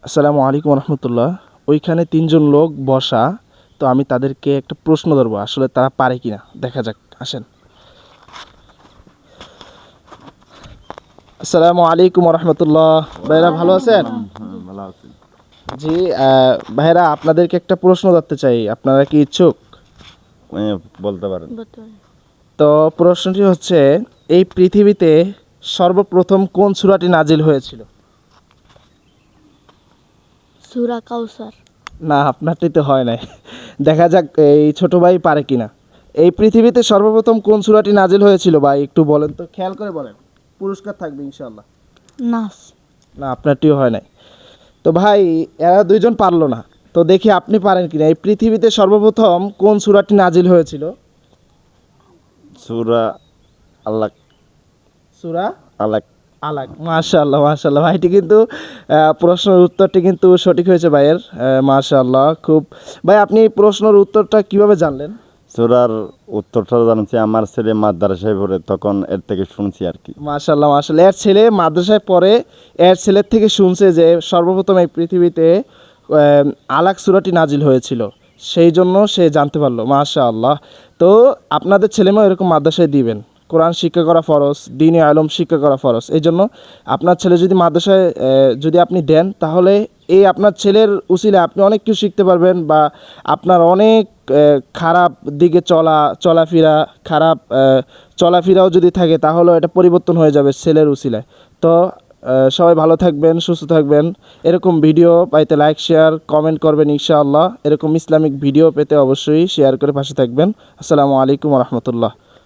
আসসালামু আলাইকুম রহমতুল্লাহ। ওইখানে তিনজন লোক বসা, তো আমি তাদেরকে একটা প্রশ্ন ধরবো, আসলে তারা পারে কিনা দেখা যাক, আসেন। আসসালামু আলাইকুম রহমতুল্লাহ। ভাইরা ভালো আছেন? ভালো আছি। জি, ভাইরা আপনাদেরকে একটা প্রশ্ন ধরতে চাই, আপনারা কি ইচ্ছুক? বলতে পারেন। তো প্রশ্নটি হচ্ছে, এই পৃথিবীতে সর্বপ্রথম কোন সূরাটি নাজিল হয়েছিল? সূরা কাউসার। না, আপনারটি তো হয় নাই। দেখা যাক এই ছোট ভাই পারে কিনা। এই পৃথিবীতে সর্বপ্রথম কোন সূরাটি নাজিল হয়েছিল ভাই, একটু বলেন তো, খেয়াল করে বলেন, পুরস্কার থাকবে ইনশাআল্লাহ। নাস। না, আপনারটিও হয় নাই। তো ভাই, এরা দুইজন পারলো না, তো দেখি আপনি পারেন কিনা। এই পৃথিবীতে সর্বপ্রথম কোন সূরাটি নাজিল হয়েছিল? সূরা আলাক। সূরা আলাক। আলাক। মাশাআল্লাহ মাশাআল্লাহ, ভাইটি কিন্তু প্রশ্নের উত্তরটি কিন্তু সঠিক হয়েছে ভাইয়ের। মাশাআল্লাহ, খুব। ভাই, আপনি এই প্রশ্নের উত্তরটা কিভাবে জানলেন? সূরার উত্তরটা জানছি, আমার ছেলে মাদ্রাসায় পড়ে, তখন এর থেকে শুনছি আর কি। মাশাআল্লাহ মাশাআল্লাহ, এর ছেলে মাদ্রাসায় পড়ে, এর ছেলের থেকে শুনছে যে সর্বপ্রথম এই পৃথিবীতে আলাক সূরাটি নাজিল হয়েছিল, সেই জন্য সে জানতে পারলো। মাশাআল্লাহ। তো আপনাদের ছেলেমেয়ে এরকম মাদ্রাসায় দিবেন, কোরআন শিক্ষা করা ফরজ, দ্বীনি আলম শিক্ষা করা ফরজ। এই জন্য আপনার ছেলে যদি মাদ্রাসায় যদি আপনি দেন, তাহলে এই আপনার ছেলের উসিলে আপনি অনেক কিছু শিখতে পারবেন, বা আপনার অনেক খারাপ দিকে চলাফেরা, খারাপ চলাফেরাও যদি থাকে, তাহলেও এটা পরিবর্তন হয়ে যাবে ছেলের উসিলায়। তো সবাই ভালো থাকবেন, সুস্থ থাকবেন। এরকম ভিডিও পাইতে লাইক শেয়ার কমেন্ট করবেন ইনশাআল্লাহ। এরকম ইসলামিক ভিডিও পেতে অবশ্যই শেয়ার করে পাশে থাকবেন। আসসালামু আলাইকুম রহমতুল্লাহ।